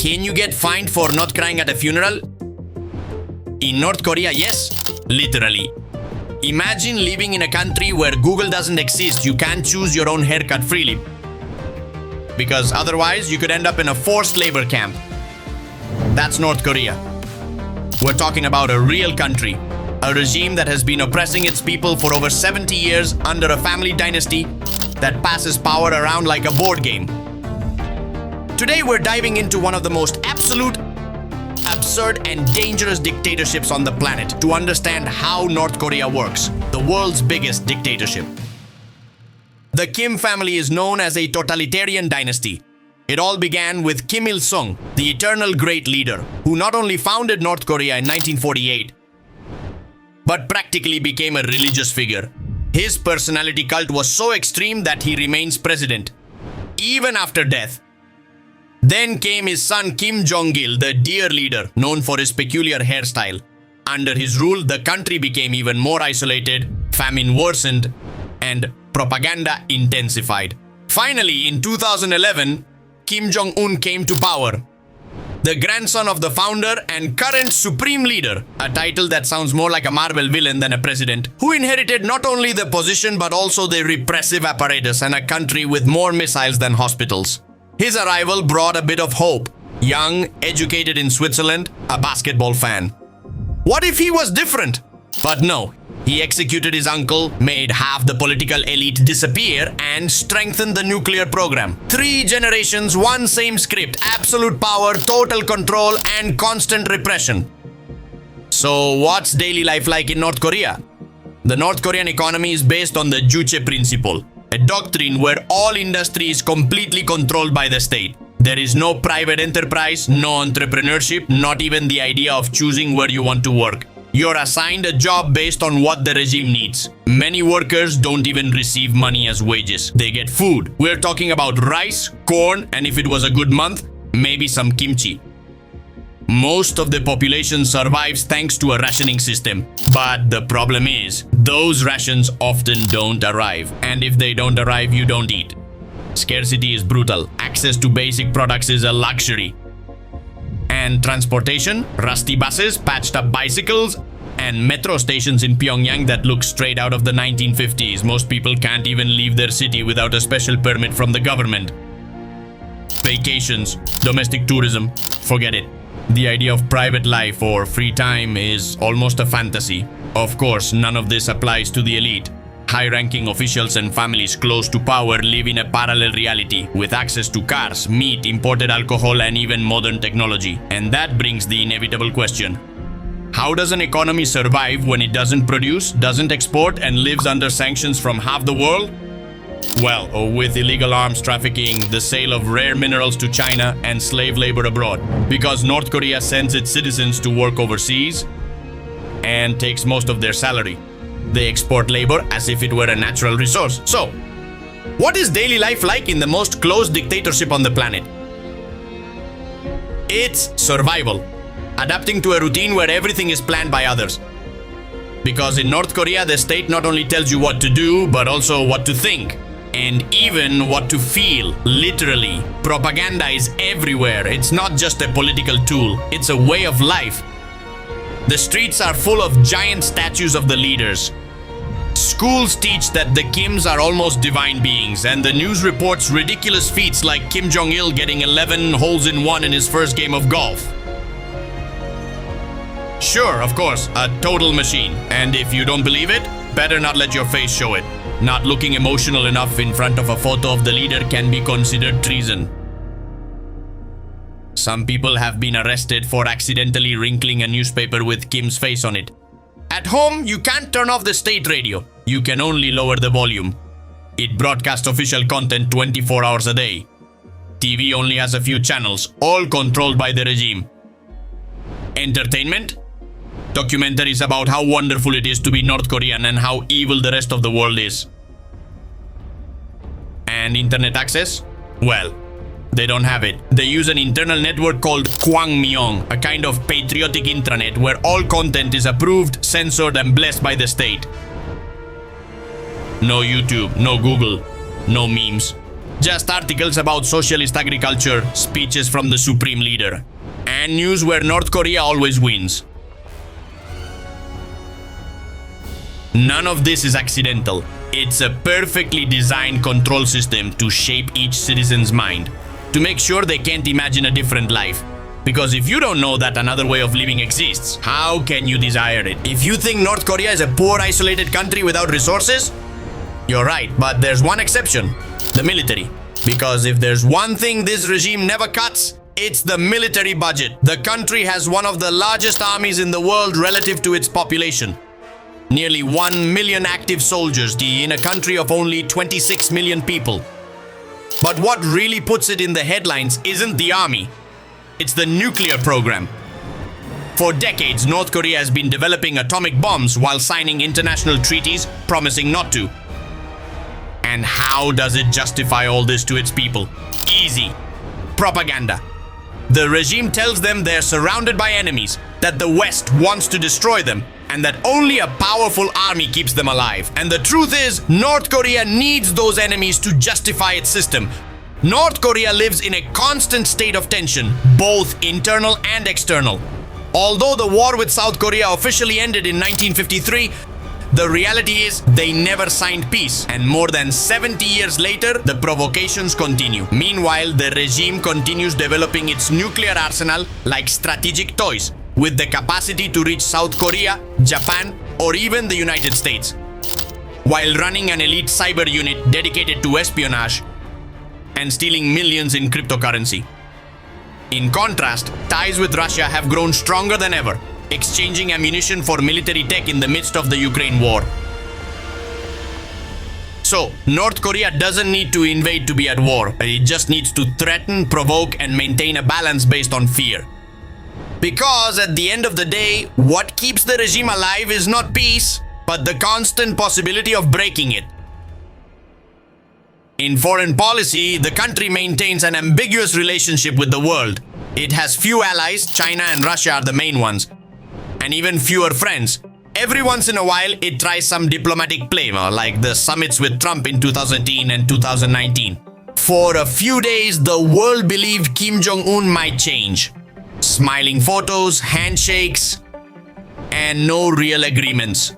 Can you get fined for not crying at a funeral? In North Korea, yes, literally. Imagine living in a country where Google doesn't exist. You can't choose your own haircut freely. Because otherwise, you could end up in a forced labor camp. That's North Korea. We're talking about a real country. A regime that has been oppressing its people for over 70 years under a family dynasty that passes power around like a board game. Today, we're diving into one of the most absolute, absurd, and dangerous dictatorships on the planet to understand how North Korea works, the world's biggest dictatorship. The Kim family is known as a totalitarian dynasty. It all began with Kim Il-sung, the eternal great leader, who not only founded North Korea in 1948, but practically became a religious figure. His personality cult was so extreme that he remains president, even after death. Then came his son Kim Jong-il, the dear leader, known for his peculiar hairstyle. Under his rule, the country became even more isolated, famine worsened, and propaganda intensified. Finally, in 2011, Kim Jong-un came to power. The grandson of the founder and current supreme leader, a title that sounds more like a Marvel villain than a president, who inherited not only the position but also the repressive apparatus and a country with more missiles than hospitals. His arrival brought a bit of hope. Young, educated in Switzerland, a basketball fan. What if he was different? But no, he executed his uncle, made half the political elite disappear, and strengthened the nuclear program. 3 generations, one same script, absolute power, total control, and constant repression. So what's daily life like in North Korea? The North Korean economy is based on the Juche principle, a doctrine where all industry is completely controlled by the state. There is no private enterprise, no entrepreneurship, not even the idea of choosing where you want to work. You're assigned a job based on what the regime needs. Many workers don't even receive money as wages. They get food. We're talking about rice, corn, and if it was a good month, maybe some kimchi. Most of the population survives thanks to a rationing system. But the problem is, those rations often don't arrive. And if they don't arrive, you don't eat. Scarcity is brutal. Access to basic products is a luxury. And transportation, rusty buses, patched up bicycles, and metro stations in Pyongyang that look straight out of the 1950s. Most people can't even leave their city without a special permit from the government. Vacations, domestic tourism, forget it. The idea of private life or free time is almost a fantasy. Of course, none of this applies to the elite. High-ranking officials and families close to power live in a parallel reality with access to cars, meat, imported alcohol, and even modern technology. And that brings the inevitable question. How does an economy survive when it doesn't produce, doesn't export, and lives under sanctions from half the world? Well, with illegal arms trafficking, the sale of rare minerals to China, and slave labor abroad. Because North Korea sends its citizens to work overseas and takes most of their salary. They export labor as if it were a natural resource. So, what is daily life like in the most closed dictatorship on the planet? It's survival. Adapting to a routine where everything is planned by others. Because in North Korea, the state not only tells you what to do, but also what to think. And even what to feel, literally. Propaganda is everywhere. It's not just a political tool. It's a way of life. The streets are full of giant statues of the leaders. Schools teach that the Kims are almost divine beings, and the news reports ridiculous feats like Kim Jong-il getting 11 holes in one in his first game of golf. Sure, of course, a total machine. And if you don't believe it, better not let your face show it. Not looking emotional enough in front of a photo of the leader can be considered treason. Some people have been arrested for accidentally wrinkling a newspaper with Kim's face on it. At home, you can't turn off the state radio. You can only lower the volume. It broadcasts official content 24 hours a day. TV only has a few channels, all controlled by the regime. Entertainment? Documentaries about how wonderful it is to be North Korean and how evil the rest of the world is. And internet access? Well, they don't have it. They use an internal network called Kwangmyong, a kind of patriotic intranet where all content is approved, censored, and blessed by the state. No YouTube, no Google, no memes. Just articles about socialist agriculture, speeches from the supreme leader, and news where North Korea always wins. None of this is accidental. It's a perfectly designed control system to shape each citizen's mind, to make sure they can't imagine a different life. Because if you don't know that another way of living exists, how can you desire it? If you think North Korea is a poor, isolated country without resources, you're right, but there's one exception: the military. Because if there's one thing this regime never cuts, it's the military budget. The country has one of the largest armies in the world relative to its population. Nearly 1 million active soldiers in a country of only 26 million people. But what really puts it in the headlines isn't the army. It's the nuclear program. For decades, North Korea has been developing atomic bombs while signing international treaties promising not to. And how does it justify all this to its people? Easy. Propaganda. The regime tells them they're surrounded by enemies, that the West wants to destroy them, and that only a powerful army keeps them alive. And the truth is, North Korea needs those enemies to justify its system. North Korea lives in a constant state of tension, both internal and external. Although the war with South Korea officially ended in 1953, the reality is they never signed peace, and more than 70 years later, the provocations continue. Meanwhile, the regime continues developing its nuclear arsenal like strategic toys, with the capacity to reach South Korea, Japan, or even the United States, while running an elite cyber unit dedicated to espionage and stealing millions in cryptocurrency. In contrast, ties with Russia have grown stronger than ever, exchanging ammunition for military tech in the midst of the Ukraine war. So, North Korea doesn't need to invade to be at war. It just needs to threaten, provoke, and maintain a balance based on fear. Because at the end of the day, what keeps the regime alive is not peace, but the constant possibility of breaking it. In foreign policy, the country maintains an ambiguous relationship with the world. It has few allies, China and Russia are the main ones, and even fewer friends. Every once in a while, it tries some diplomatic play, like the summits with Trump in 2010 and 2019. For a few days, the world believed Kim Jong-un might change. Smiling photos, handshakes, and no real agreements.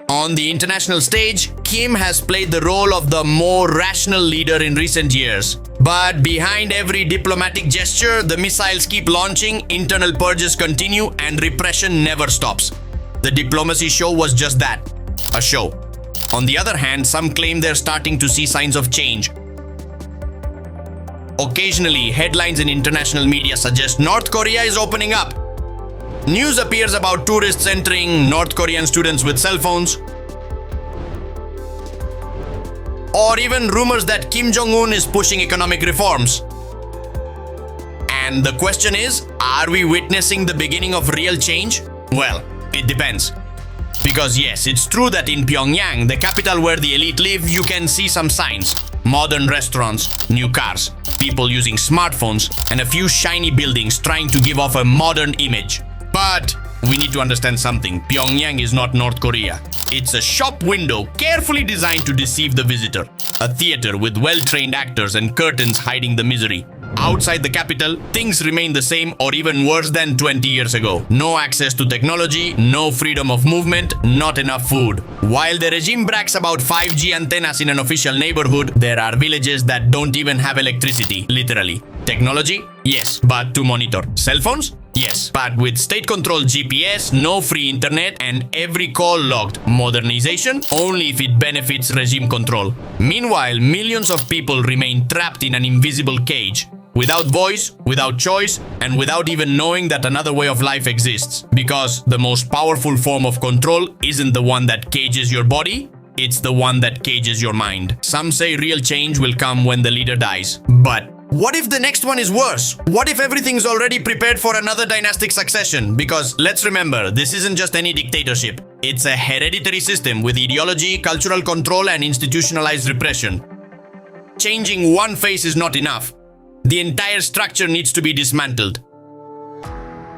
On the international stage, Kim has played the role of the more rational leader in recent years. But behind every diplomatic gesture, the missiles keep launching, internal purges continue, and repression never stops. The diplomacy show was just that, a show. On the other hand, some claim they're starting to see signs of change. Occasionally, headlines in international media suggest North Korea is opening up. News appears about tourists entering, North Korean students with cell phones, or even rumors that Kim Jong-un is pushing economic reforms. And the question is, are we witnessing the beginning of real change? Well, it depends. Because yes, it's true that in Pyongyang, the capital where the elite live, you can see some signs. Modern restaurants, new cars, people using smartphones, and a few shiny buildings trying to give off a modern image. But we need to understand something. Pyongyang is not North Korea. It's a shop window carefully designed to deceive the visitor. A theater with well-trained actors and curtains hiding the misery. Outside the capital, things remain the same or even worse than 20 years ago. No access to technology, no freedom of movement, not enough food. While the regime brags about 5G antennas in an official neighborhood, there are villages that don't even have electricity, literally. Technology? Yes, but to monitor. Cell phones? Yes, but with state-controlled GPS, no free internet, and every call logged. Modernization? Only if it benefits regime control. Meanwhile, millions of people remain trapped in an invisible cage. Without voice, without choice, and without even knowing that another way of life exists. Because the most powerful form of control isn't the one that cages your body, it's the one that cages your mind. Some say real change will come when the leader dies. But what if the next one is worse? What if everything's already prepared for another dynastic succession? Because let's remember, this isn't just any dictatorship. It's a hereditary system with ideology, cultural control, and institutionalized repression. Changing one face is not enough. The entire structure needs to be dismantled.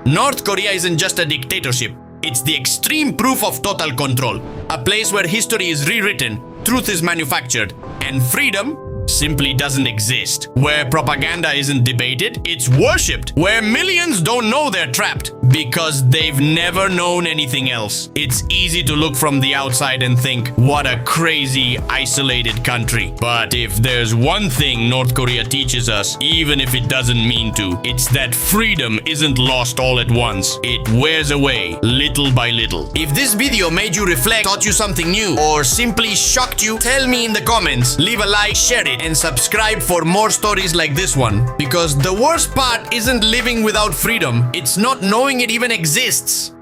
North Korea isn't just a dictatorship. It's the extreme proof of total control. A place where history is rewritten, truth is manufactured, and freedom simply doesn't exist. Where propaganda isn't debated, it's worshipped. Where millions don't know they're trapped because they've never known anything else. It's easy to look from the outside and think, what a crazy, isolated country. But if there's one thing North Korea teaches us, even if it doesn't mean to, it's that freedom isn't lost all at once. It wears away, little by little. If this video made you reflect, taught you something new, or simply shocked you, tell me in the comments. Leave a like, share it, and subscribe for more stories like this one. Because the worst part isn't living without freedom, it's not knowing it even exists.